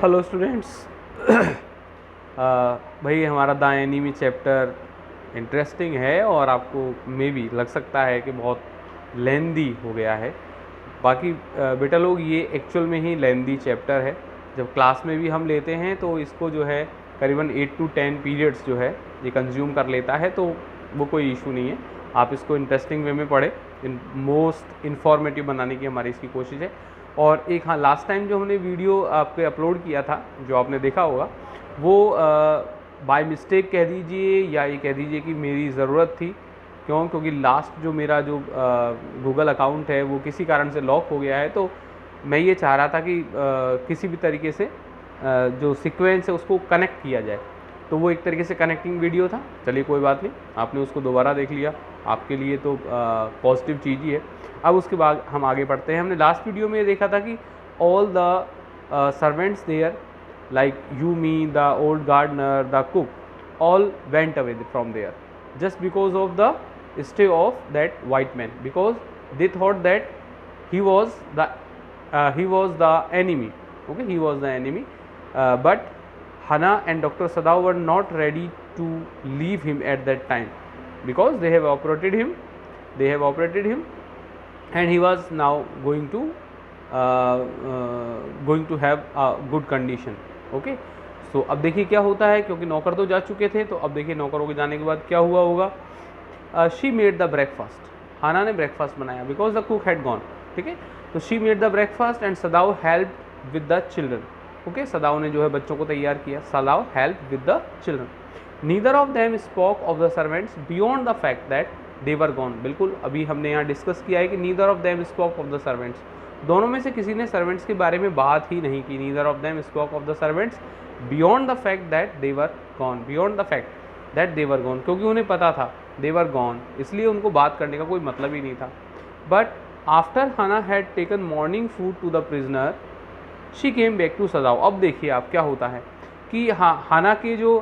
Hello students. भाई हमारा the enemy chapter interesting है और आपको मे भी लग सकता है कि बहुत लेंदी हो गया है। बाकी बेटा लोग, ये एक्चुअल में ही लेंदी चैप्टर है। जब क्लास में भी हम लेते हैं तो इसको जो है करीबन 8 to 10 पीरियड्स जो है ये कंज्यूम कर लेता है, तो वो कोई इशू नहीं है। आप इसको इंटरेस्टिंग वे में पढ़ें, मोस्ट इन्फॉर्मेटिव बनाने की हमारी इसकी कोशिश है। और एक हाँ, लास्ट टाइम जो हमने वीडियो आप पे अपलोड किया था, जो आपने देखा होगा, वो बाय मिस्टेक कह दीजिए या ये कह दीजिए कि मेरी ज़रूरत थी। क्योंकि लास्ट जो मेरा जो गूगल अकाउंट है वो किसी कारण से लॉक हो गया है, तो मैं ये चाह रहा था कि किसी भी तरीके से जो सीक्वेंस है उसको कनेक्ट किया जाए। तो वो एक तरीके से कनेक्टिंग वीडियो था। चलिए कोई बात नहीं, आपने उसको दोबारा देख लिया, आपके लिए तो पॉजिटिव चीज़ ही है। अब उसके बाद हम आगे बढ़ते हैं। हमने लास्ट वीडियो में ये देखा था कि all the servants there, like you, me, the old gardener, the cook, all went away from there just because of the stay of that white man, because they thought that he was the enemy. Okay, he was the enemy, but Hannah and Dr. Sadao were not ready to leave him at that time, because they have operated him and he was now going to have a good condition. Okay, तो अब देखिए क्या होता है, क्योंकि नौकर तो जा चुके थे, तो अब देखिए नौकरों के जाने के बाद क्या हुआ होगा। She made the breakfast, Hana ने ब्रेकफास्ट बनाया, because the cook had gone. ठीक है, तो she made the breakfast and Sadao help with the children. Okay, Sadao ने जो है बच्चों को तैयार किया। Sadao help with the children. Neither of them spoke of the servants beyond the fact that they were gone. बिल्कुल अभी हमने यहाँ डिस्कस किया है कि neither of them spoke of the servants, दोनों में से किसी ने सर्वेंट्स के बारे में बात ही नहीं की। Neither of them spoke of the servants beyond the fact that they were gone, beyond the fact that they were gone, क्योंकि उन्हें पता था दे वर गॉन, इसलिए उनको बात करने का कोई मतलब ही नहीं था। But after Hana had taken morning food to the prisoner, she came back to Sadao. अब देखिए आप क्या होता है कि हाँ, हाना के जो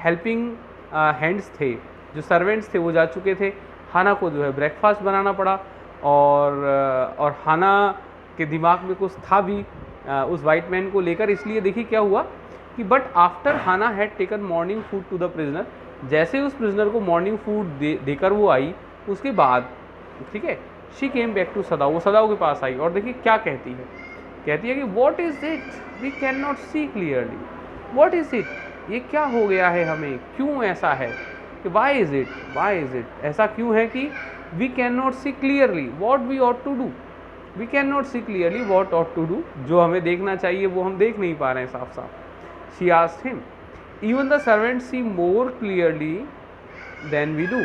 हेल्पिंग हैंड्स थे, जो सर्वेंट्स थे, वो जा चुके थे। हाना को जो है ब्रेकफास्ट बनाना पड़ा, और हाना के दिमाग में कुछ था भी उस वाइट मैन को लेकर। इसलिए देखिए क्या हुआ कि but after Hana had taken morning food to the prisoner, जैसे उस प्रिजनर को मॉर्निंग फूड देकर वो आई, उसके बाद ठीक है, शी केम बैक टू सदाओ, वो सदाओ के पास आई और देखिए क्या कहती है कि what is it, we can not see clearly, what is it, ये क्या हो गया है हमें, क्यों ऐसा है, कि वाई इज़ इट, ऐसा क्यों है कि we can not see clearly what we ought to do, we can not see clearly what ought to do, जो हमें देखना चाहिए वो हम देख नहीं पा रहे हैं साफ साफ। She asked him, even the servants see more clearly than we do.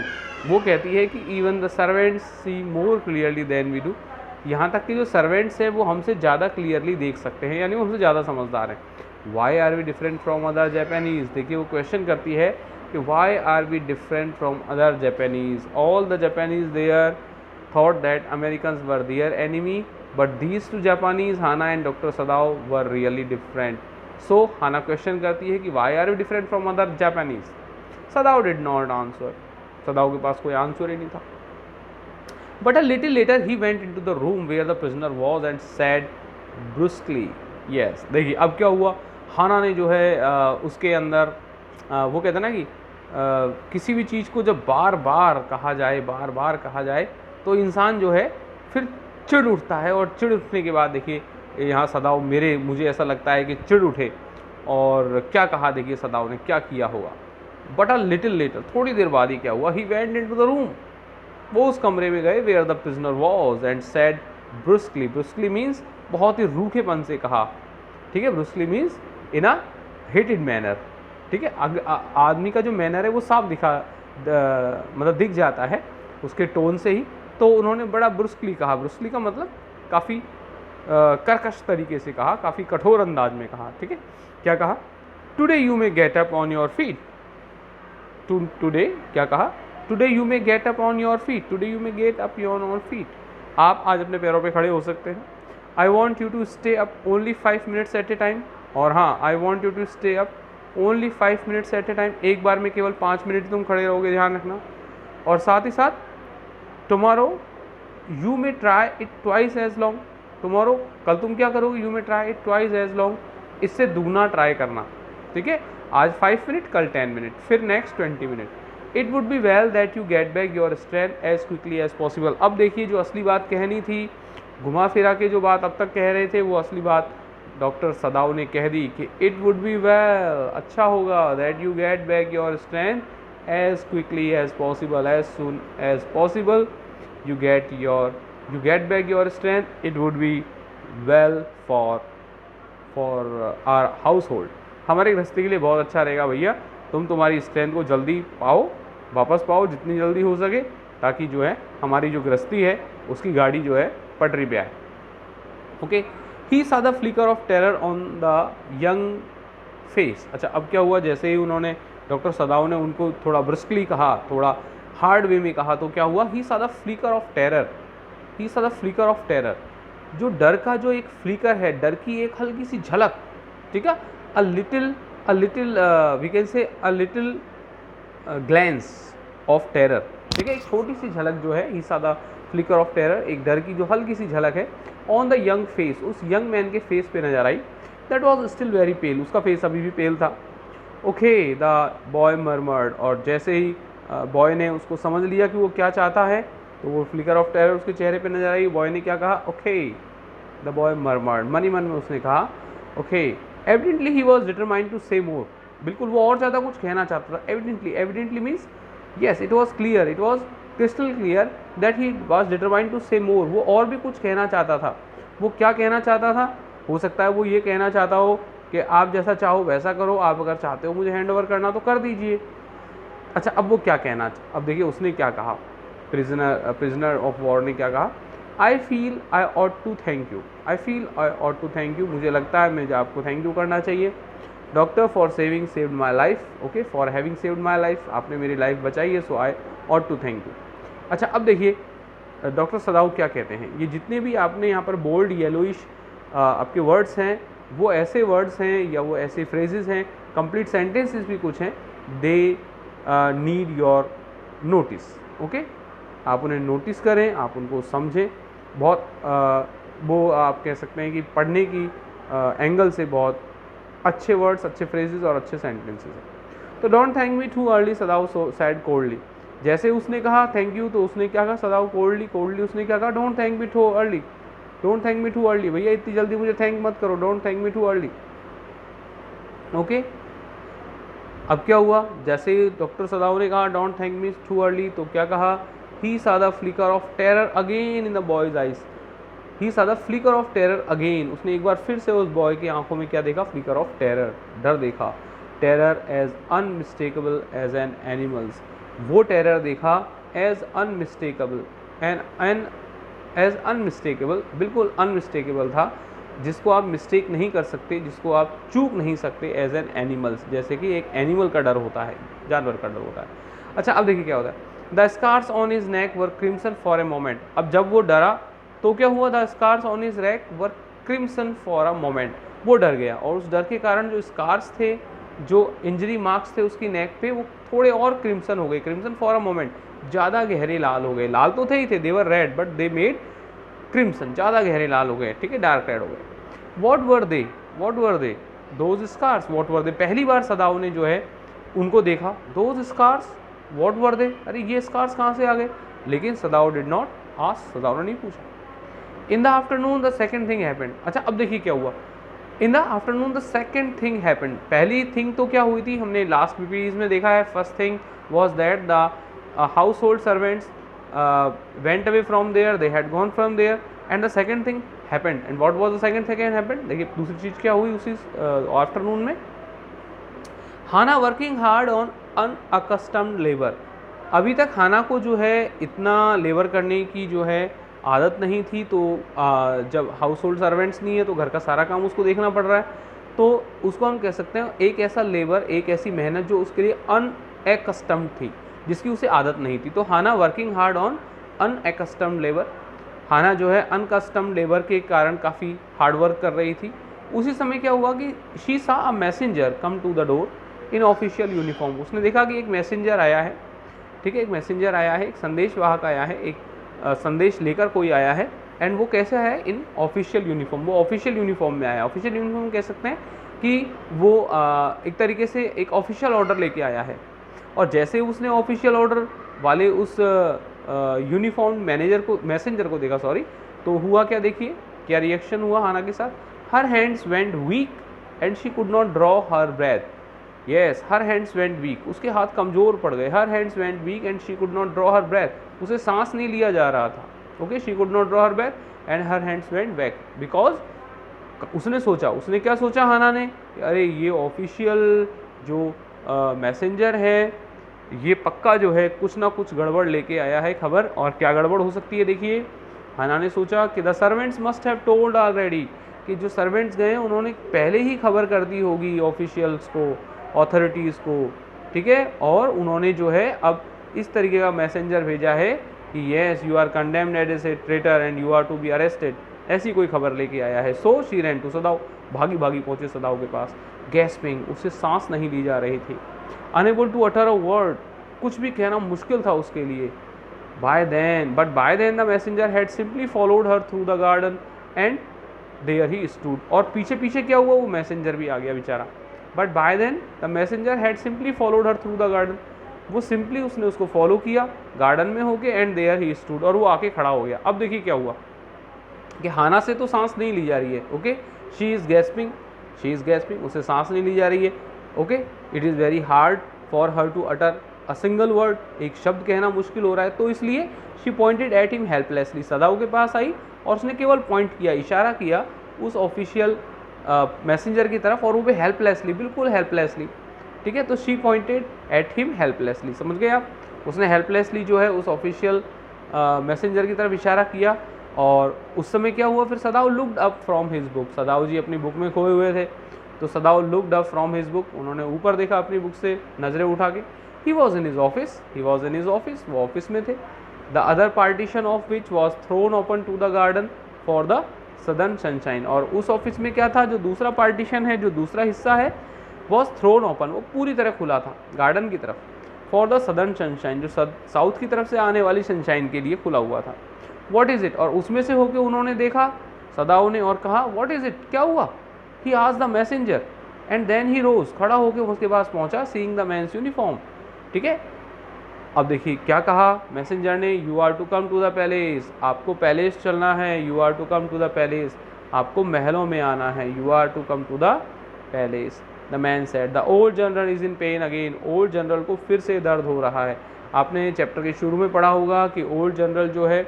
वो कहती है कि even the servants see more clearly than we do. यहाँ तक कि जो सर्वेंट्स हैं वो हमसे ज़्यादा क्लियरली देख सकते हैं, यानी वो हमसे ज़्यादा समझदार हैं। Why are we different from other Japanese? देखिए वो क्वेश्चन करती है कि why are we different from other Japanese? All the Japanese there thought that Americans were their enemy, but these two Japanese, Hana and Dr. Sadao, were really different. So Hana question करती है कि why are you different from other Japanese. Sadao did not answer, Sadao के पास कोई answer ही नहीं था। But a little later he went into the room where the prisoner was and said brusquely yes. देखिए अब क्या हुआ, हाना ने जो है उसके अंदर वो कहते हैं ना कि किसी भी चीज़ को जब बार बार कहा जाए तो इंसान जो है फिर चिढ़ उठता है, और चिढ़ उठने के बाद देखिए यहाँ सदाओ मुझे ऐसा लगता है कि चिढ़ उठे, और क्या कहा देखिए सदाओ ने क्या किया होगा। बट अ लिटिल लेटर, थोड़ी देर बाद ही क्या हुआ, he went into the room, वो उस कमरे में गए where the prisoner was and said brusquely, brusquely means बहुत ही रूखेपन से कहा। ठीक है, brusquely means in a hated manner. ठीक है, आदमी का जो मैनर है वो साफ मतलब दिख जाता है उसके टोन से ही, तो उन्होंने बड़ा ब्रुस्कली कहा। ब्रुस्कली का मतलब काफ़ी कर्कश तरीके से कहा, काफ़ी कठोर अंदाज में कहा। ठीक है, क्या कहा, today you may get up on your feet, today क्या कहा, today you may get up on your feet, today you may get up on your feet, आप आज अपने पैरों पे खड़े हो सकते हैं। I want you to stay up only 5 minutes at a time, और हाँ, I want you to stay up only 5 minutes at a time, एक बार में केवल 5 मिनट तुम खड़े रहोगे, ध्यान रखना। और साथ ही साथ tomorrow you may try it twice as long, tomorrow कल तुम क्या करोगे, you may try it twice as long, इससे दुगना ट्राई करना, ठीक है। आज 5 मिनट, कल 10 मिनट, फिर next 20 minute. It would be well that you get back your strength as quickly as possible. अब देखिए जो असली बात कहनी थी, घुमा फिरा के जो बात अब तक कह रहे थे, वो असली बात डॉक्टर सदाव ने कह दी कि इट वुड बी वेल, अच्छा होगा, that you get back your strength as quickly as possible, as soon as possible you get back your strength, it would be well for our household। हमारे गृहस्थी के लिए बहुत अच्छा रहेगा भैया, तुम्हारी स्ट्रेंथ को जल्दी पाओ, वापस पाओ जितनी जल्दी हो सके, ताकि जो है हमारी जो गृहस्थी है उसकी गाड़ी जो है पटरी पे आए। Okay, he saw the flicker of terror on the young face। अच्छा, अब क्या हुआ, जैसे ही उन्होंने डॉक्टर सदाव ने उनको थोड़ा ब्रिस्कली कहा, थोड़ा हार्ड वे में कहा, तो क्या हुआ, ही saw the flicker of terror, he saw the flicker of terror। जो डर का जो एक फ्लिकर है, डर की एक हल्की सी झलक, ठीक है, a little we can say a little glance of terror, ठीक है, एक छोटी सी झलक जो है, ही saw the flicker of terror, एक डर की जो हल्की सी झलक है, ऑन द यंग फेस, उस यंग मैन के फेस पे नजर आई। That was still very pale, उसका फेस अभी भी पेल था। ओके, द बॉय मर्मर्ड, और जैसे ही बॉय ने उसको समझ लिया कि वो क्या चाहता है, तो वो फ्लिकर ऑफ टेरर उसके चेहरे पे नजर आई। बॉय ने क्या कहा, ओके, द बॉय मर्मर्ड, मन ही मन में उसने कहा okay. Evidently he was determined to say more, बिल्कुल वो और ज़्यादा कुछ कहना चाहता था। Evidently means yes, it was clear, it was crystal clear that he was determined to say more, वो और भी कुछ कहना चाहता था। वो क्या कहना चाहता था, हो सकता है वो ये कहना चाहता हो कि आप जैसा चाहो वैसा करो, आप अगर चाहते हो मुझे हैंड ओवर करना तो कर दीजिए। अच्छा, अब वो क्या कहना, अब देखिए उसने क्या कहा, प्रिजनर ऑफ वॉर ने क्या कहा, I feel I ought to thank you, I feel I ought to thank you, मुझे लगता है मुझे आपको थैंक यू करना चाहिए, doctor for saved my life, okay, for having saved my life, आपने मेरी लाइफ बचाई है, so I ought to thank you. अच्छा, अब देखिए डॉक्टर सदाव क्या कहते हैं, ये जितने भी आपने यहाँ पर बोल्ड येलोइश आपके वर्ड्स हैं, वो ऐसे वर्ड्स हैं या वो ऐसे फ्रेजेस हैं, कंप्लीट सेंटेंसेस भी कुछ हैं, they need your notice. Okay, आप उन्हें नोटिस करें, आप उनको समझें, बहुत वो आप कह सकते हैं कि पढ़ने की एंगल से बहुत अच्छे वर्ड्स, अच्छे फ्रेजेस और अच्छे सेंटेंसेस हैं। तो don't thank me too early, सदाव sad coldly, जैसे उसने कहा थैंक यू, तो उसने क्या कहा, सदाव कोल्डली उसने क्या कहा, don't thank me too early, don't thank me too early, भैया इतनी जल्दी मुझे थैंक मत करो, don't thank me too early. Okay, अब क्या हुआ, जैसे डॉक्टर सदाव ने कहा don't thank me too early, तो क्या कहा, ही saw the flicker of terror again in the boy's eyes, he saw the flicker of terror again, उसने एक बार फिर से उस बॉय की आंखों में क्या देखा, flicker of terror, डर देखा, terror as unmistakable as an animal's, वो टेरर देखा as unmistakable, N as unmistakable, बिल्कुल अनमिस्टेकेबल था, जिसको आप मिस्टेक नहीं कर सकते, जिसको आप चूक नहीं सकते, एज एन एनिमल्स, जैसे कि एक एनिमल का डर होता है, जानवर का डर होता है। अच्छा, अब देखिए क्या होता है, the scars on his neck were crimson for a moment, अब जब वो डरा तो क्या हुआ, the scars on his neck were crimson for a moment, वो डर गया, और उस डर के कारण जो स्कार्स थे, जो इंजरी मार्क्स थे उसकी नेक पे, वो थोड़े और क्रिम्सन हो गए, क्रिम्सन फॉर अ मोमेंट, ज़्यादा गहरे लाल हो गए, लाल तो थे ही थे, they were red but they made crimson, ज़्यादा गहरे लाल हो गए, ठीक है, डार्क रेड हो गए। What were they those scars, what were they, पहली बार सदाव ने जो है उनको देखा, those scars, what were they, अरे ये स्कार्स कहाँ से आ गए, लेकिन Sadao did not ask, Sadao ने नहीं पूछा। In the afternoon the second thing happened, अच्छा अब देखिए क्या हुआ, in the afternoon the second thing happened, पहली थिंग तो क्या हुई थी, हमने लास्ट पीपीज में देखा है, first thing was that the household servants went away from there, they had gone from there, and the second thing happened, and what was the second thing happened, देखिए दूसरी चीज़ क्या हुई उसी afternoon में, Hana working hard on unaccustomed labour, अभी तक हाना को जो है इतना लेबर करने की जो है आदत नहीं थी, तो जब हाउस होल्ड सर्वेंट्स नहीं है तो घर का सारा काम उसको देखना पड़ रहा है, तो उसको हम कह सकते हैं एक ऐसा लेबर, एक ऐसी मेहनत जो उसके लिए अनएकस्टम्ड थी, जिसकी उसे आदत नहीं थी। तो हाना वर्किंग हार्ड ऑन अनएकस्टम्ड लेबर, हाना जो है अनकस्टम्ड लेबर के कारण काफ़ी हार्ड वर्क कर रही थी। उसी समय क्या हुआ कि she saw a messenger come to the door in official uniform, उसने देखा कि एक मैसेंजर आया है, ठीक है, एक मैसेंजर आया है, एक संदेशवाहक आया है, एक संदेश लेकर कोई आया है, एंड वो कैसा है, इन ऑफिशियल यूनिफॉर्म, वो ऑफिशियल यूनिफॉर्म में आया, ऑफिशियल यूनिफॉर्म कह सकते हैं कि वो एक तरीके से एक ऑफिशियल ऑर्डर लेके आया है। और जैसे उसने ऑफिशियल ऑर्डर वाले उस यूनिफॉर्म मैसेंजर को देखा, सॉरी, तो हुआ क्या, देखिए क्या रिएक्शन हुआ हाना के साथ। Her hands went weak and she could not draw her breath. Yes, her hands went weak, उसके हाथ कमज़ोर पड़ गए। Her hands went weak and she could not draw her breath, उसे सांस नहीं लिया जा रहा था। Okay, she could not draw her breath and her hands went back because उसने सोचा, उसने क्या सोचा हाना ने, अरे ये ऑफिशियल जो मैसेंजर है ये पक्का जो है कुछ ना कुछ गड़बड़ लेके आया है खबर। और क्या गड़बड़ हो सकती है, देखिए हाना ने सोचा कि the servants must have told already, कि जो सर्वेंट्स गए उन्होंने पहले ही खबर कर दी होगी ऑफिशियल्स को, अथॉरिटीज़ को, ठीक है। और उन्होंने जो है अब इस तरीके का मैसेंजर भेजा है कि yes you are condemned as a traitor and you are to be arrested, ऐसी कोई खबर लेके आया है। सो शी रैन टू सदाव, भागी भागी पहुंचे सदाव के पास। गैस्पिंग, उससे सांस नहीं ली जा रही थी। Unable to utter a word, कुछ भी कहना मुश्किल था उसके लिए। By then the messenger had simply followed her through the garden and there he stood. और पीछे पीछे क्या हुआ, वो मैसेंजर भी आ गया बेचारा। But by then the messenger had simply followed her through the garden, वो सिंपली उसने उसको फॉलो किया गार्डन में होके, एंड देयर ही स्टूड, और वो आके खड़ा हो गया। अब देखिए क्या हुआ कि हाना से तो सांस नहीं ली जा रही है। ओके, शी इज़ गैस्पिंग, उसे सांस नहीं ली जा रही है। Okay, it is very hard for her to utter a single word, एक शब्द कहना मुश्किल हो रहा है। तो इसलिए she pointed at him helplessly, Sadao के पास आई और उसने केवल पॉइंट किया, इशारा किया उस ऑफिशियल मैसेंजर की तरफ, और वो भी हेल्पलेसली, बिल्कुल हेल्पलेसली, ठीक है। तो she pointed at him helplessly, समझ गए आप, उसने हेल्पलेसली जो है उस ऑफिशियल मैसेंजर की तरफ इशारा किया। और उस समय क्या हुआ फिर, Sadao looked up from his book, Sadao ji अपनी बुक में खोए हुए थे, तो Sadao looked up from his book, उन्होंने ऊपर देखा अपनी बुक से नज़रें उठा के। He was in his office, वो ऑफिस में थे। The other partition of which was thrown open to the garden for the southern sunshine, और उस ऑफिस में क्या था, जो दूसरा पार्टीशन है, जो दूसरा हिस्सा है, वॉज थ्रोन ओपन, वो पूरी तरह खुला था गार्डन की तरफ, फॉर द सदर्न सनशाइन, जो साउथ की तरफ से आने वाली सनशाइन के लिए खुला हुआ था। व्हाट इज़ इट, और उसमें से होके उन्होंने देखा सदाऊ ने और कहा व्हाट इज़ इट, क्या हुआ। He asked the messenger and then he rose, खड़ा होकर उसके पास पहुंचा, सीइंग द मैन्स यूनिफॉर्म, ठीक है। अब देखिए क्या कहा मैसेंजर ने, you are to come to the palace, आपको पैलेस चलना है, you are to come to the palace, आपको महलों में आना है, you are to come to the palace. The man said the old general is in pain again, old general को फिर से दर्द हो रहा है। आपने चैप्टर के शुरू में पढ़ा होगा कि ओल्ड जनरल जो है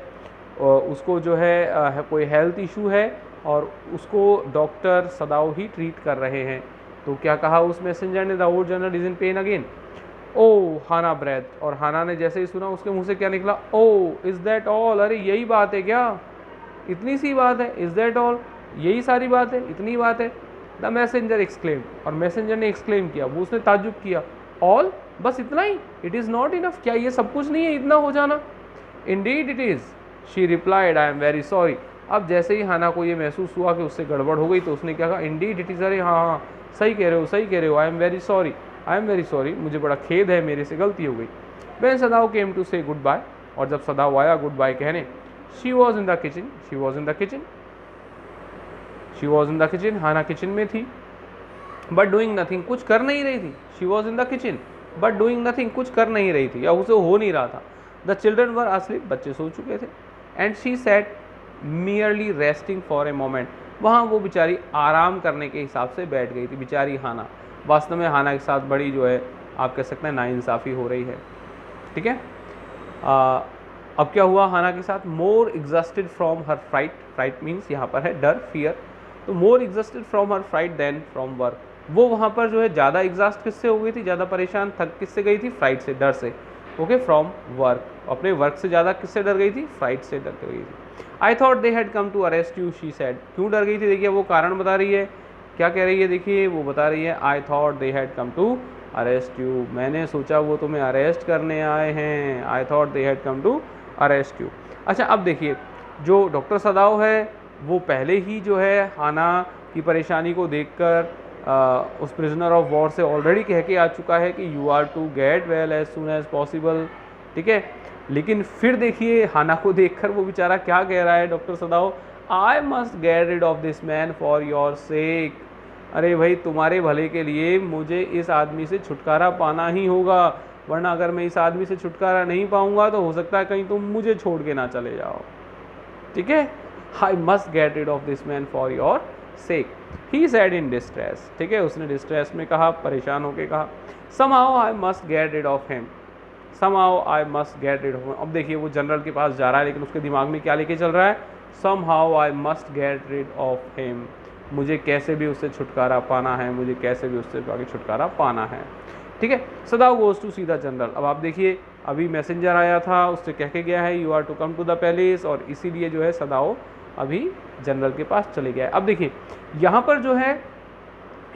उसको जो है कोई हेल्थ इशू है और उसको डॉक्टर सदाऊ ही ट्रीट कर रहे हैं। तो क्या कहा उस मैसेंजर ने, the old general is in pain again. Oh Hana breath, और हाना ने जैसे ही सुना उसके मुंह से क्या निकला, ओ इज़ दैट ऑल, अरे यही बात है क्या, इतनी सी बात है, इज़ दैट ऑल, यही सारी बात है, इतनी बात है। द मैसेंजर एक्सक्लेम, और मैसेंजर ने एक्सक्लेम किया, वो उसने ताज्जुब किया, ऑल, बस इतना ही, इट इज़ नॉट इनफ, क्या ये सब कुछ नहीं है इतना हो जाना। Indeed it is, she replied I am very sorry. अब जैसे ही हाना को ये महसूस हुआ कि उससे गड़बड़ हो गई तो उसने क्या कहा, इंडीड इट इज़, अरे हाँ हाँ सही कह रहे हो, आई एम वेरी सॉरी, मुझे बड़ा खेद है, मेरे से गलती हो गई। When Sadao came to say good bye, और जब सदाऊ आया गुड बाय कहने, she was in the kitchen, Hana kitchen में थी, बट डूइंग नथिंग, कुछ कर नहीं रही थी। She was in the kitchen but doing nothing, कुछ कर नहीं रही थी या उसे हो नहीं रहा था। द चिल्ड्रन वर asleep, बच्चे सो चुके थे। And she set merely resting for a moment, वहाँ वो बेचारी आराम करने के हिसाब से बैठ गई थी बेचारी हाना। वास्तव में हाना के साथ बड़ी जो है आप कह सकते हैं नाइंसाफ़ी हो रही है, ठीक है। अब क्या हुआ हाना के साथ, more exhausted from her fright means यहाँ पर है डर, फियर, तो more exhausted from her fright than from work, वो वहाँ पर जो है ज़्यादा एग्जॉस्ट किससे हो गई थी, ज़्यादा परेशान थक किससे गई थी, फ्राइट से, डर से। ओके, फ्रॉम वर्क, अपने वर्क से ज़्यादा किससे डर गई थी, फ्राइट से डर गई थी। I thought they had come to arrest you, she said, क्यों डर गई थी, देखिए वो कारण बता रही है, क्या कह रही है, देखिए वो बता रही है, I thought they had come to arrest you, मैंने सोचा वो तुम्हें अरेस्ट करने आए हैं, I thought they had come to arrest you. अच्छा अब देखिए जो डॉक्टर सदाऊ है वो पहले ही जो है हाना की परेशानी को देखकर उस प्रिजनर ऑफ वॉर से ऑलरेडी कह के आ चुका है कि you are to get well as soon as possible, ठीक है। लेकिन फिर देखिए हाना को देखकर वो बेचारा क्या कह रहा है doctor Sadao, I must get rid of this man for your sake, अरे भाई तुम्हारे भले के लिए मुझे इस आदमी से छुटकारा पाना ही होगा, वरना अगर मैं इस आदमी से छुटकारा नहीं पाऊंगा तो हो सकता है कहीं तुम मुझे छोड़ के ना चले जाओ। ठीक है, I must get rid of this man for your sake, he said in distress. ठीक है, उसने डिस्ट्रेस में कहा, परेशान होकर कहा। Somehow I must get rid of him, somehow I must get rid of him. अब देखिए वो जनरल के पास जा रहा है, लेकिन उसके दिमाग में क्या लेके चल रहा है, somehow I must get rid of him, मुझे कैसे भी उससे छुटकारा पाना है, मुझे कैसे भी उससे आगे छुटकारा पाना है। ठीक है, Sadao goes to see the general. अब आप देखिए अभी मैसेंजर आया था, उससे कह के गया है you are to come to the palace, और इसीलिए जो है सदाओ अभी जनरल के पास चले गया है। अब देखिए यहाँ पर जो है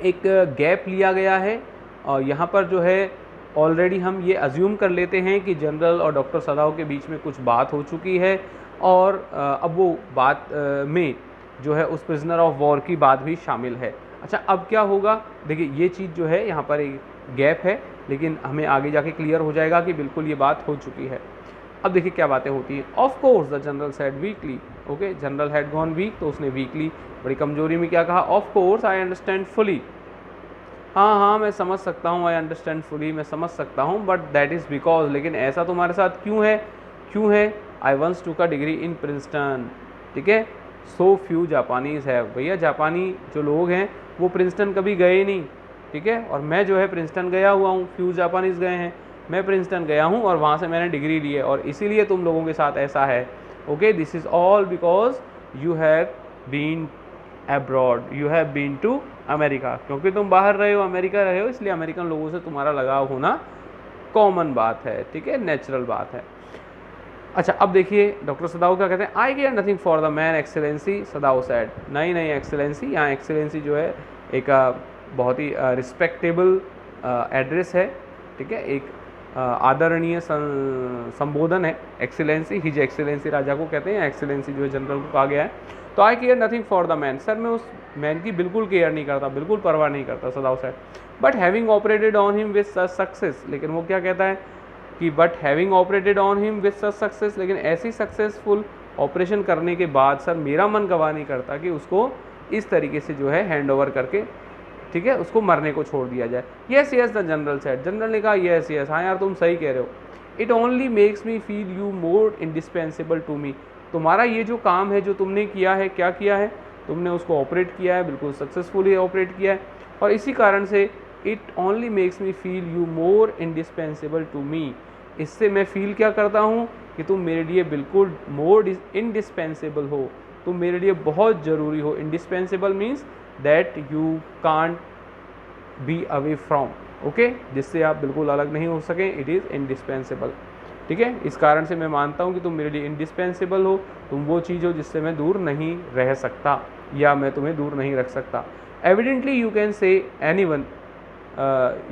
एक गैप लिया गया है, और यहाँ पर जो है ऑलरेडी हम ये अज्यूम कर लेते हैं कि जनरल और डॉक्टर सदाओ के बीच में कुछ बात हो चुकी है, और अब वो बात में जो है उस प्रिजनर ऑफ वॉर की बात भी शामिल है। अच्छा अब क्या होगा, देखिए ये चीज़ जो है यहाँ पर एक गैप है, लेकिन हमें आगे जाके क्लियर हो जाएगा कि बिल्कुल ये बात हो चुकी है। अब देखिए क्या बातें होती हैं। Of course the general said weakly, okay, general had gone weak, तो उसने वीकली बड़ी कमजोरी में क्या कहा, of course I understand fully, हाँ हाँ मैं समझ सकता हूँ, आई अंडरस्टैंड फुली, मैं समझ सकता हूँ, बट दैट इज़ बिकॉज, लेकिन ऐसा तुम्हारे साथ क्यों है, क्यों है, आई वंस टू का डिग्री इन प्रिंसटन। ठीक है, सो फ्यू जापानीज़ है, भैया जापानी जो लोग हैं वो प्रिंसटन कभी गए नहीं। ठीक है, और मैं जो है प्रिंसटन गया हुआ हूँ, फ्यू जापानीज़ गए हैं, मैं प्रिंसटन गया हूँ और वहाँ से मैंने डिग्री ली है, और इसीलिए तुम लोगों के साथ ऐसा है। Okay, this is all because you have been abroad, you have been to America, क्योंकि तुम बाहर रहे हो, अमेरिका रहे हो, इसलिए अमेरिकन लोगों से तुम्हारा लगाव होना कॉमन बात है। ठीक है, नेचुरल बात है। अच्छा अब देखिए डॉक्टर सदाओ क्या कहते हैं, I care nothing for the man excellency, Sadao said. नहीं नहीं एक्सेलेंसी, यहाँ एक्सेलेंसी जो है एक बहुत ही रिस्पेक्टेबल एड्रेस है। ठीक है, एक आदरणीय संबोधन है एक्सेलेंसी, हिज एक्सेलेंसी राजा को कहते हैं, एक्सेलेंसी जो है जनरल को कहा गया है। तो I care nothing for the man, sir मैं उस मैन की बिल्कुल केयर नहीं करता, बिल्कुल परवाह नहीं करता, Sadao said. But having operated on him with such success, लेकिन वो क्या कहता है कि but having operated on him with such success, लेकिन ऐसी सक्सेसफुल ऑपरेशन करने के बाद सर मेरा मन गवाह नहीं करता कि उसको इस तरीके से जो है हैंड ओवर करके, ठीक है, उसको मरने को छोड़ दिया जाए। Yes yes the general said, general ने कहा येस येस, हाँ यार तुम सही कह रहे हो। It only makes me feel you more indispensable to me, तुम्हारा ये जो काम है जो तुमने किया है, क्या किया है, तुमने उसको ऑपरेट किया है, बिल्कुल सक्सेसफुली ऑपरेट किया है, और इसी कारण से it only makes me feel you more indispensable to me, इससे मैं फील क्या करता हूँ कि तुम मेरे लिए बिल्कुल मोर इंडिस्पेंसिबल हो, तुम मेरे लिए बहुत ज़रूरी हो। Indispensable means that you can't be away from, okay, जिससे आप बिल्कुल अलग नहीं हो सकें, इट इज़ इंडिस्पेंसिबल। ठीक है, इस कारण से मैं मानता हूँ कि तुम मेरे लिए इंडिस्पेंसिबल हो, तुम वो चीज़ हो जिससे मैं दूर नहीं रह सकता या मैं तुम्हें दूर नहीं रख सकता। Evidently you can say anyone,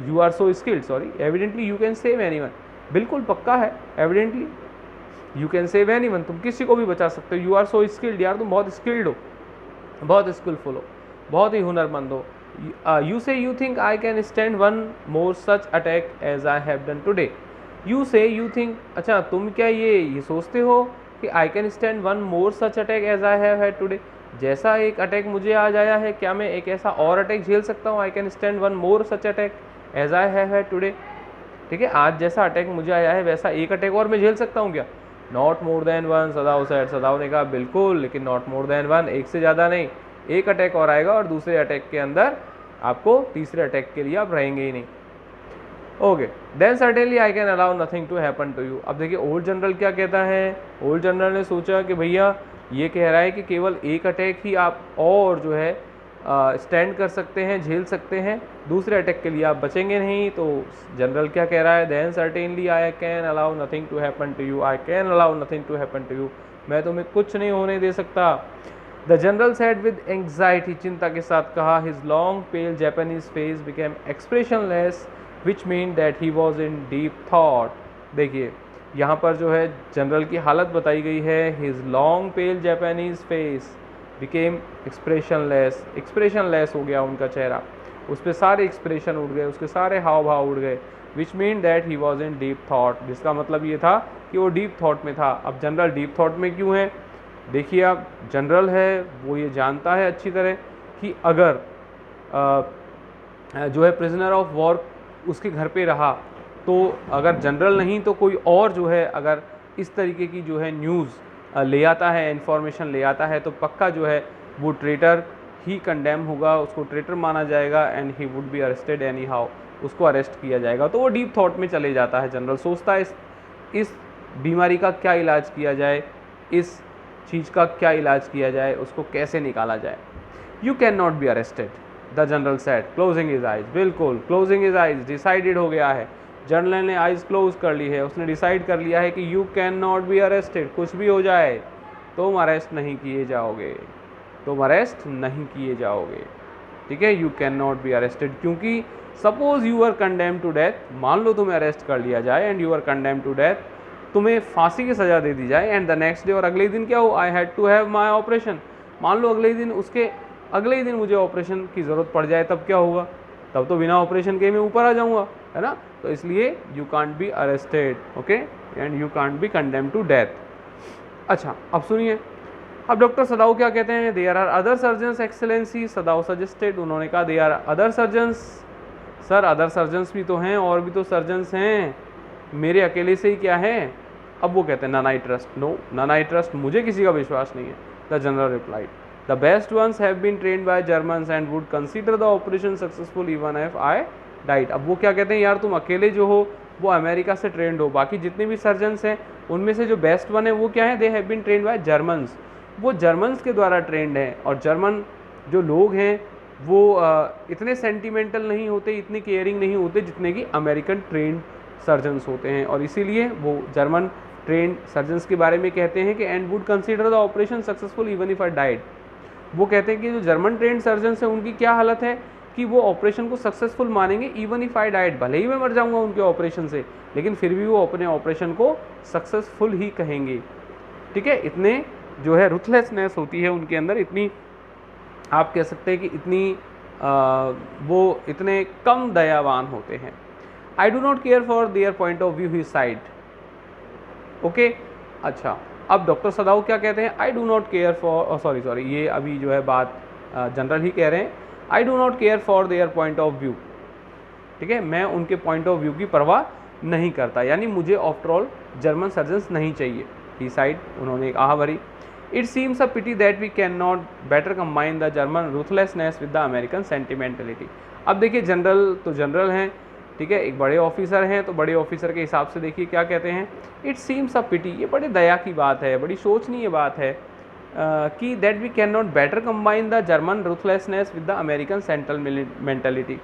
you are so skilled, sorry, evidently you can save anyone, बिल्कुल पक्का है, evidently you can save anyone, तुम किसी को भी बचा सकते हो। यू आर सो स्किल्ड, यार तुम बहुत स्किल्ड हो, बहुत स्किलफुल हो, बहुत ही हुनरमंद हो। You say you think I can stand one more such attack as I have done today, you say you think, अच्छा तुम क्या ये सोचते हो कि I can stand one more such attack as I have had today, जैसा एक attack मुझे आज आया है क्या मैं एक ऐसा और अटैक झेल सकता हूँ, I can stand one more such attack as I have had today. ठीक है, आज जैसा अटैक मुझे आया है वैसा एक अटैक और मैं झेल सकता हूँ क्या, not more than one, Sadao said, Sadao ने कहा बिल्कुल, लेकिन नॉट मोर देन वन, एक से ज़्यादा नहीं, एक अटैक और आएगा और दूसरे अटैक के अंदर आपको तीसरे अटैक के लिए आप रहेंगे ही नहीं। Okay, then certainly I can allow nothing to happen to you. अब देखिए ओल्ड जनरल क्या कहता है, ओल्ड जनरल ने सोचा कि भैया ये कह रहा है कि केवल एक अटैक ही आप और जो है स्टैंड कर सकते हैं, झेल सकते हैं, दूसरे अटैक के लिए आप बचेंगे नहीं। तो जनरल क्या कह रहा है, then certainly I can allow nothing to happen to you, I can allow nothing to happen to you, मैं तुम्हें कुछ नहीं होने दे सकता। The general said with anxiety, चिंता के साथ कहा, his long pale Japanese face became expressionless which mean that he was in deep thought. देखिए यहाँ पर जो है जनरल की हालत बताई गई है, his long pale Japanese face became expressionless, expressionless हो गया उनका चेहरा, उस पर सारे एक्सप्रेशन उड़ गए, उसके सारे हाव भाव उड़ गए, which mean that he was in deep thought, जिसका मतलब ये था कि वो डीप थाट में था। अब जनरल डीप थाट में क्यों है, देखिए आप जनरल है वो ये जानता है अच्छी तरह कि अगर जो है प्रिजनर ऑफ वॉर उसके घर पे रहा, तो अगर जनरल नहीं तो कोई और जो है अगर इस तरीके की जो है न्यूज़ ले आता है, इन्फॉर्मेशन ले आता है, तो पक्का जो है वो ट्रेटर ही कंडेम होगा, उसको ट्रेटर माना जाएगा and he would be arrested any how, उसको अरेस्ट किया जाएगा। तो वो डीप थॉट में चले जाता है। जनरल सोचता है इस बीमारी का क्या इलाज किया जाए, इस चीज़ का क्या इलाज किया जाए, उसको कैसे निकाला जाए। You can not be arrested, the general said closing his eyes. बिल्कुल क्लोजिंग हिज आइज, डिसाइडेड हो गया है। जनरल ने आइज क्लोज कर ली है, उसने डिसाइड कर लिया है कि you can not be arrested, कुछ भी हो जाए तुम अरेस्ट नहीं किए जाओगे, तुम अरेस्ट नहीं किए जाओगे, ठीक है। You can not be arrested, क्योंकि suppose you are condemn to death, मान लो तुम्हें अरेस्ट कर लिया जाए and you are condemn to death, तुम्हें फांसी की सज़ा दे दी जाए एंड द नेक्स्ट डे, और अगले दिन क्या हो, I had to have my operation, मान लो अगले दिन उसके अगले ही दिन मुझे ऑपरेशन की ज़रूरत पड़ जाए, तब क्या होगा, तब तो बिना ऑपरेशन के मैं ऊपर आ जाऊँगा, है ना। तो इसलिए you can't be arrested, okay, and you can't be condemn to death. अच्छा, अब सुनिए, अब डॉक्टर सदाऊ क्या कहते हैं, there are other surgeons excellency, Sadao suggested, उन्होंने कहा there are other surgeons, sir other surgeons भी तो हैं, और भी तो सर्जन्स हैं, मेरे अकेले से ही क्या है। अब वो कहते हैं none I trust, no none I trust, मुझे किसी का विश्वास नहीं है। The general replied the best ones have been trained by Germans and would consider the operation successful even if I died. अब वो क्या कहते हैं, यार तुम अकेले जो हो वो अमेरिका से ट्रेंड हो, बाकी जितने भी सर्जन्स हैं उनमें से जो बेस्ट वन है वो क्या है, they have been trained by Germans, वो जर्मन्स के द्वारा ट्रेंड है। और जर्मन जो लोग हैं वो इतने सेंटिमेंटल नहीं होते, इतने केयरिंग नहीं होते जितने कि अमेरिकन ट्रेंड सर्जन्स होते हैं, और इसीलिए वो जर्मन ट्रेंड सर्जन्स के बारे में कहते हैं कि and would consider the operation successful even if I died. वो कहते हैं कि जो जर्मन ट्रेंड सर्जन्स हैं उनकी क्या हालत है कि वो ऑपरेशन को सक्सेसफुल मानेंगे इवन इफ आई डाइड, भले ही मैं मर जाऊंगा उनके ऑपरेशन से, लेकिन फिर भी वो अपने ऑपरेशन को सक्सेसफुल ही कहेंगे, ठीक है। इतने जो है रुथलेसनेस होती है उनके अंदर, इतनी आप कह सकते हैं कि इतनी वो इतने कम दयावान होते हैं। I do not care for their point of view he side, okay. अच्छा, अब डॉक्टर सदाऊ क्या कहते हैं, I do not care for, sorry ये अभी जो है बात जनरल ही कह रहे हैं, I do not care for their point of view, ठीक है, मैं उनके पॉइंट ऑफ व्यू की परवाह नहीं करता, यानी मुझे आफ्टर ऑल जर्मन सर्जन्स नहीं चाहिए, ही साइड, उन्होंने एक आह भरी। It seems a pity that we can not better combine the German ruthlessness with the American sentimentality. अब देखिए जनरल तो जनरल हैं, ठीक है, एक बड़े ऑफिसर हैं, तो बड़े ऑफिसर के हिसाब से देखिए क्या कहते हैं, इट सीम्स अ पिटी, ये बड़ी दया की बात है, बड़ी सोचनीय बात है कि that we can not better combine the German ruthlessness with the American sentimentality,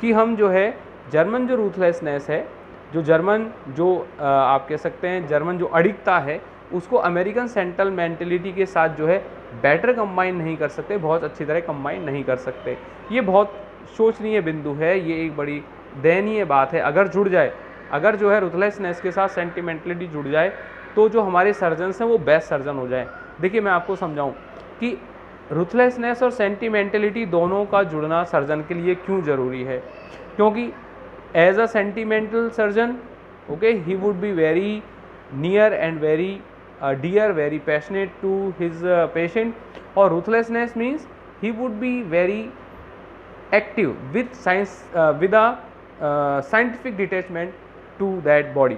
कि हम जो है जर्मन जो रूथलेसनेस है, जो जर्मन जो आप कह सकते हैं जर्मन जो अडिगता है, उसको अमेरिकन सेंटिमेंटलिटी के साथ जो है बेटर कंबाइन नहीं कर सकते, बहुत अच्छी तरह कंबाइन नहीं कर सकते। ये बहुत सोचनीय बिंदु है, ये एक बड़ी दयनीय बात है। अगर जुड़ जाए, अगर जो है रुथलेसनेस के साथ सेंटिमेंटलिटी जुड़ जाए, तो जो हमारे सर्जन्स हैं वो बेस्ट सर्जन हो जाए। देखिए मैं आपको समझाऊं कि रुथलेसनेस और सेंटिमेंटलिटी दोनों का जुड़ना सर्जन के लिए क्यों ज़रूरी है, क्योंकि as a sentimental surgeon, okay, he would be very near and very dear, very passionate to his patient, और ruthlessness means he would be very active with science, with a scientific detachment to that body,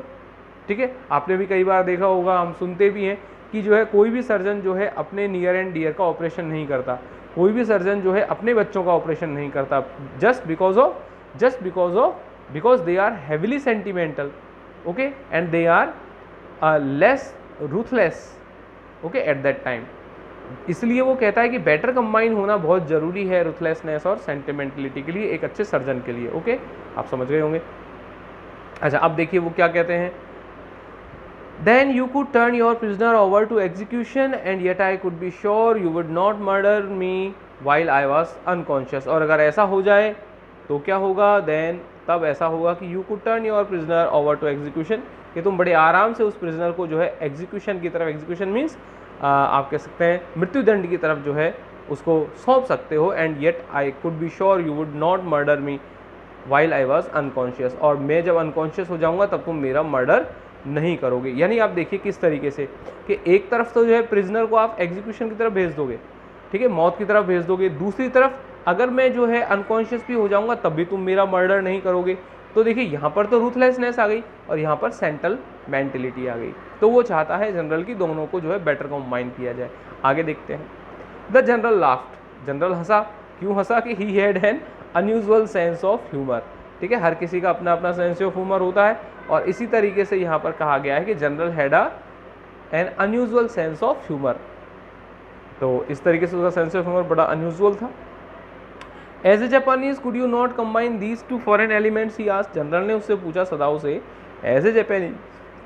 ठीक है। आपने भी कई बार देखा होगा, हम सुनते भी हैं कि जो है कोई भी सर्जन जो है अपने नियर एंड डियर का ऑपरेशन नहीं करता, कोई भी सर्जन जो है अपने बच्चों का ऑपरेशन नहीं करता, just because they are heavily sentimental, okay, and they are less ruthless, okay, at that time. इसलिए वो कहता है कि बेटर कंबाइन होना बहुत ज़रूरी है रुथलेसनेस और सेंटिमेंटलिटी के लिए, एक अच्छे सर्जन के लिए, ओके, आप समझ गए होंगे। अच्छा, अब देखिए वो क्या कहते हैं, then you could turn your prisoner over to execution and yet I could be sure you would not murder me while I was unconscious. और अगर ऐसा हो जाए तो क्या होगा, देन तब ऐसा होगा कि you could turn your prisoner over to execution, कि तुम बड़े आराम से उस प्रिजनर को जो है एग्जीक्यूशन की तरफ, एग्जीक्यूशन मीन्स आप कह सकते हैं मृत्युदंड की तरफ जो है उसको सौंप सकते हो, and yet I could be sure you would not murder me while I was unconscious, और मैं जब अनकॉन्शियस हो जाऊंगा तब तुम मेरा मर्डर नहीं करोगे। यानी आप देखिए किस तरीके से कि एक तरफ तो जो है प्रिजनर को आप एग्जीक्यूशन की तरफ भेज दोगे, ठीक है, मौत की तरफ भेज दोगे, दूसरी तरफ अगर मैं जो है अनकॉन्शियस भी हो जाऊंगा तब भी तुम मेरा मर्डर नहीं करोगे। तो देखिए यहाँ पर तो रूथलेसनेस आ गई और यहाँ पर सेंट्रल मेंटेलिटी आ गई। तो वो चाहता है जनरल की दोनों को जो है बेटर कंबाइन किया जाए। आगे देखते हैं। द जनरल लाफ्ड, जनरल हंसा। क्यों हंसा? कि he had an unusual sense of humour. ठीक है, हर किसी का अपना अपना सेंस ऑफ ह्यूमर होता है और इसी तरीके से यहाँ पर कहा गया है कि general had an unusual sense of humour. तो इस तरीके से उसका सेंस ऑफ ह्यूमर बड़ा अनयूजुअल था। As a Japanese could you not combine these two foreign elements, he asked. General ने उससे पूछा सदाओ से, as a Japanese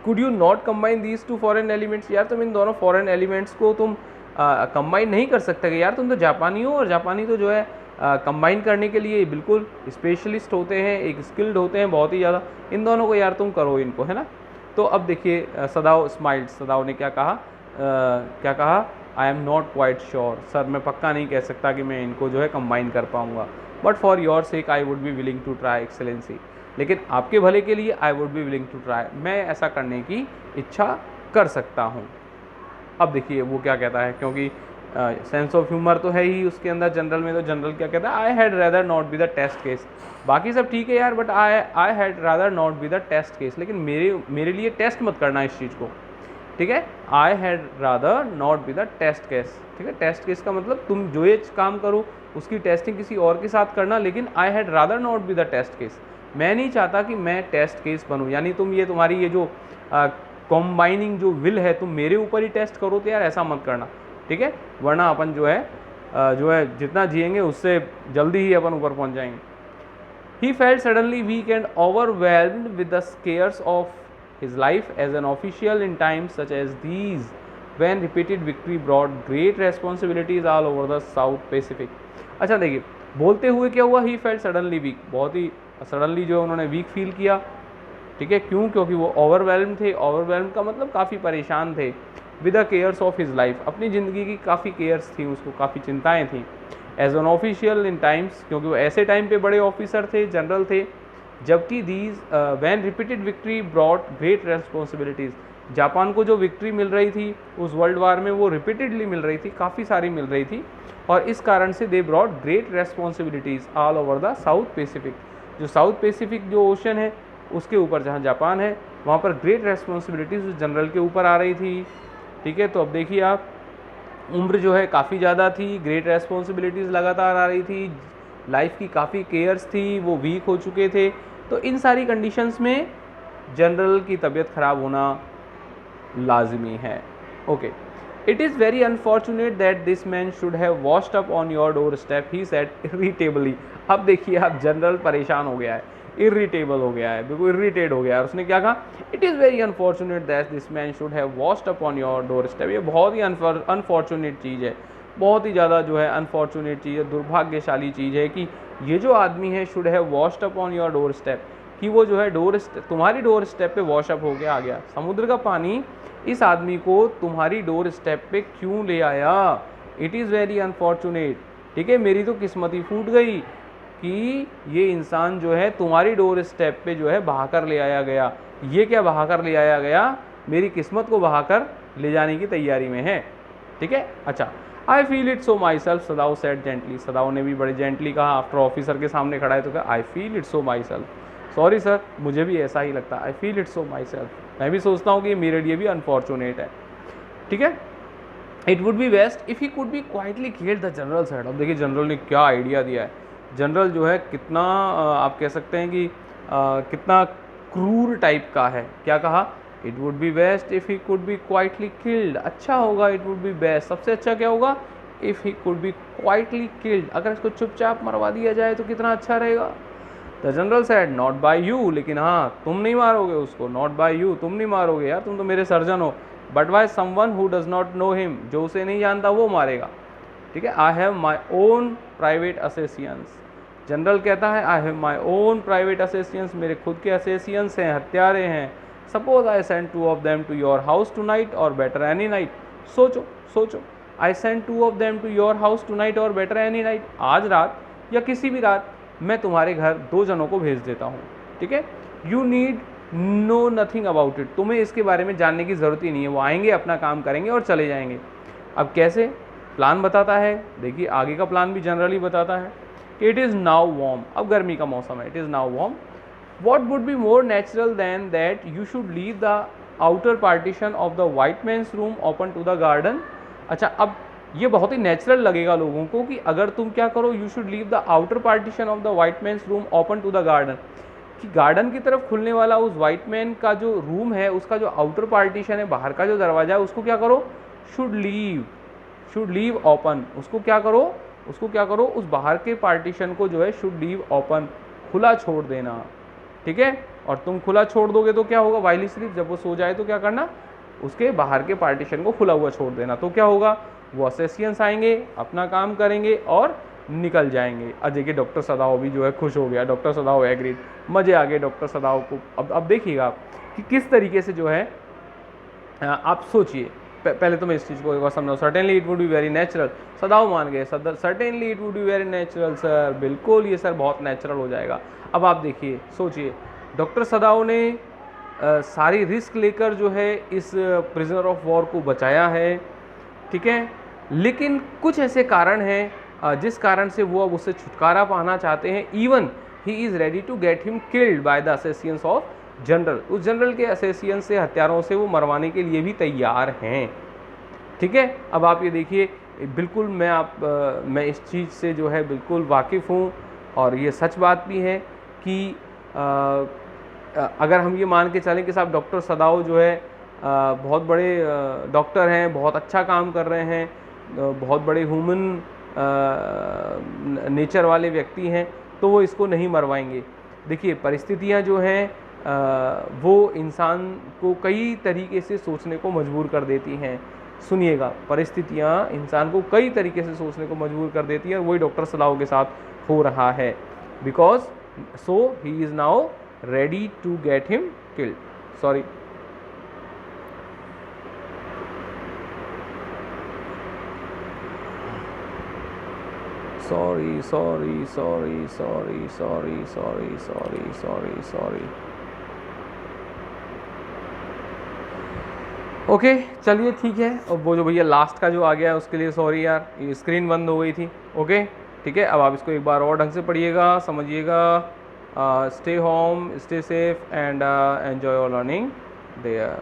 could you not combine these two foreign elements, यार तुम इन दोनों फॉरेन एलिमेंट्स को तुम कंबाइन नहीं कर सकते कि यार तुम तो जापानी हो और जापानी तो जो है कंबाइन करने के लिए बिल्कुल स्पेशलिस्ट होते हैं, एक स्किल्ड होते हैं बहुत ही ज़्यादा, इन दोनों को यार तुम करो इनको, है ना। तो अब देखिए सदाओ स्माइल्ड। सदाओ ने क्या कहा? क्या कहा? I am not quite sure, sir मैं पक्का नहीं कह सकता कि मैं इनको जो है कंबाइन कर पाऊँगा, but for your sake I would be willing to try excellency, लेकिन आपके भले के लिए I would be willing to try, मैं ऐसा करने की इच्छा कर सकता हूँ। अब देखिए वो क्या कहता है, क्योंकि सेंस ऑफ ह्यूमर तो है ही उसके अंदर जनरल में। तो जनरल क्या कहता है? I had rather not be the test case. बाकी सब ठीक है यार, but I had rather not be the test case, लेकिन मेरे लिए टेस्ट मत करना इस चीज़ को। ठीक है, I had rather not be the test case. ठीक है, टेस्ट केस का मतलब तुम जो ये काम करो उसकी टेस्टिंग किसी और के साथ करना, लेकिन I had rather not be the test case, मैं नहीं चाहता कि मैं टेस्ट केस बनूँ। यानी तुम ये तुम्हारी ये जो कॉम्बाइनिंग जो विल है तुम मेरे ऊपर ही टेस्ट करो, तो यार ऐसा मत करना। ठीक है, वरना अपन जो है जितना जिएंगे उससे जल्दी ही अपन ऊपर पहुंच जाएंगे। He felt suddenly weak and overwhelmed with the scares of his life as an official in times such as these when repeated victory brought great responsibilities all over the South Pacific. अच्छा देखिए, बोलते हुए क्या हुआ? ही felt suddenly week, बहुत he suddenly जो उन्होंने weak feel किया। ठीक है, क्यों? क्योंकि वो ओवरवेल्म थे। ओवरवेल्म का मतलब काफ़ी परेशान थे। With the cares of his life, अपनी ज़िंदगी की काफ़ी केयर्स थी, उसको काफ़ी चिंताएं थी। As an official in times, क्योंकि वो ऐसे टाइम पे बड़े ऑफिसर थे, जनरल थे, जबकि these when repeated victory brought great responsibilities, Japan को जो विक्ट्री मिल रही थी उस वर्ल्ड वार में वो रिपीटेडली मिल रही थी, काफ़ी सारी मिल रही थी, और इस कारण से they brought great responsibilities all over the South Pacific. जो साउथ पैसिफिक जो ओशन है उसके ऊपर जहाँ जापान है वहाँ पर ग्रेट रेस्पॉन्सिबिलिटीज़ उस जनरल के ऊपर आ रही थी। ठीक है, तो अब देखिए आप, उम्र जो है काफ़ी ज़्यादा थी, ग्रेट रेस्पॉन्सिबिलिटीज़ लगातार आ रही थी, लाइफ की काफ़ी केयर्स थी, वो वीक हो चुके थे। तो इन सारी कंडीशंस में जनरल की तबीयत ख़राब होना लाजमी है। Okay, it is very unfortunate that this man should have washed up on your doorstep, he said irritably. अब देखिए आप, जनरल परेशान हो गया है, इरिटेबल हो गया है, बिल्कुल इरिटेट हो गया है, और उसने क्या कहा? It is very unfortunate that this man should have washed up on your door step. ये बहुत ही अनफॉर्चुनेट चीज़ है, बहुत ही ज़्यादा जो है अनफॉर्चुनेट चीज़ है, दुर्भाग्यशाली चीज़ है कि ये जो आदमी है should have washed up on your door step, कि वो जो है तुम्हारी डोर स्टेप पे वॉशअप हो के आ गया। समुद्र का पानी इस आदमी को तुम्हारी डोर स्टेप पे क्यों ले आया? It is very unfortunate. ठीक है, मेरी तो किस्मत ही फूट गई कि ये इंसान जो है तुम्हारी डोर स्टेप पे जो है बहाकर ले आया गया। ये क्या बहाकर ले आया गया? मेरी किस्मत को बहाकर ले जाने की तैयारी में है। ठीक है, अच्छा, I feel it so myself, Sadao said gently. Sadao ने भी बड़े जेंटली कहा, आफ्टर ऑफिसर के सामने खड़ा है तो कहा I feel it so my self, sorry sir मुझे भी ऐसा ही लगता है, आई feel it so my self, मैं भी सोचता हूँ कि मेरे लिए भी अनफॉर्चुनेट है। ठीक है, it would B best if he could be quietly killed, the general said. अब देखिए जनरल ने क्या आइडिया दिया है। जनरल जो है कितना आप कह सकते हैं कि कितना क्रूर टाइप का है। क्या कहा? It would B best if he could be quietly killed. अच्छा होगा, इट वुड बी बेस्ट, सबसे अच्छा क्या होगा? If he could be quietly killed, अगर इसको चुपचाप मरवा दिया जाए तो कितना अच्छा रहेगा। The general said not by you, लेकिन हाँ तुम नहीं मारोगे उसको, नॉट बाय यू, तुम नहीं मारोगे यार, तुम तो मेरे सर्जन हो, but by someone who does not know him, जो उसे नहीं जानता वो मारेगा। ठीक है, I have my own private assassins. General कहता है I have my own private assassins, मेरे खुद के असेसियंस हैं, हत्यारे हैं। Suppose I send 2 of them to your house tonight or better any night। सोचो सोचो, आई send 2 of them to your house tonight or better any night, आज रात या किसी भी रात मैं तुम्हारे घर 2 जनों को भेज देता हूँ। ठीक है, you need know nothing about it, तुम्हें इसके बारे में जानने की ज़रूरत ही नहीं है, वो आएंगे अपना काम करेंगे और चले जाएंगे। अब कैसे? प्लान बताता है, देखिए आगे का प्लान भी जनरली बताता है। कि इट इज़ नाउ वार्म, अब गर्मी का मौसम है, it is now warm, what would be more natural than that you should leave the outer partition of the white man's room open to the garden। अच्छा, अब ये बहुत ही नेचुरल लगेगा लोगों को कि अगर तुम क्या करो, you should leave the outer partition of the white man's room open to the garden, कि गार्डन की तरफ खुलने वाला उस वाइट मैन का जो रूम है, उसका जो आउटर पार्टीशन है, बाहर का जो दरवाजा है, उसको क्या करो, शुड लीव ओपन, उसको क्या करो, उस बाहर के पार्टीशन को जो है शुड लीव ओपन, खुला छोड़ देना, ठीक है। और तुम खुला छोड़ दोगे तो क्या होगा, वाइल स्लीप, जब वो सो जाए तो क्या करना, उसके बाहर के पार्टीशन को खुला हुआ छोड़ देना, तो क्या होगा, वो असेसियंस आएंगे, अपना काम करेंगे और निकल जाएंगे। अब देखिए डॉक्टर सदाओ भी जो है खुश हो गया, डॉक्टर सदाओ एग्रीड, मजे आ गए डॉक्टर सदाओ को। अब देखिएगा आप कि किस तरीके से जो है, आप सोचिए, पहले तो मैं इस चीज़ को एक बार समझाऊँ। Certainly it would be very natural, Sadao मान गए, certainly it would be very natural sir, बिल्कुल ये सर बहुत नेचुरल हो जाएगा। अब आप देखिए, सोचिए, डॉक्टर सदाओ ने सारी रिस्क लेकर जो है इस प्रिजनर ऑफ वॉर को बचाया है, ठीक है, लेकिन कुछ ऐसे कारण हैं जिस कारण से वो अब उससे छुटकारा पाना चाहते हैं। Even he is ready to get him killed by the assassins of general, उस जनरल के असेसियंस से, हत्यारों से वो मरवाने के लिए भी तैयार हैं, ठीक है। अब आप ये देखिए, बिल्कुल मैं इस चीज़ से जो है बिल्कुल वाकिफ़ हूँ, और ये सच बात भी है कि अगर हम ये मान के चलें कि साहब डॉक्टर सदाओ जो है बहुत बड़े डॉक्टर हैं, बहुत अच्छा काम कर रहे हैं, बहुत बड़े ह्यूमन नेचर वाले व्यक्ति हैं, तो वो इसको नहीं मरवाएंगे। देखिए परिस्थितियाँ जो हैं वो इंसान को कई तरीके से सोचने को मजबूर कर देती हैं। सुनिएगा, परिस्थितियाँ इंसान को कई तरीके से सोचने को मजबूर कर देती हैं, वही डॉक्टर सदाओ के साथ हो रहा है। Because so he is now ready to get him killed, sorry. Okay, चलिए ठीक है। और वो जो भैया लास्ट का जो आ गया है उसके लिए सॉरी यार, ये स्क्रीन बंद हो गई थी। ओके ठीक है, अब आप इसको एक बार और ढंग से पढ़िएगा, समझिएगा। Stay home, stay safe and enjoy your learning there.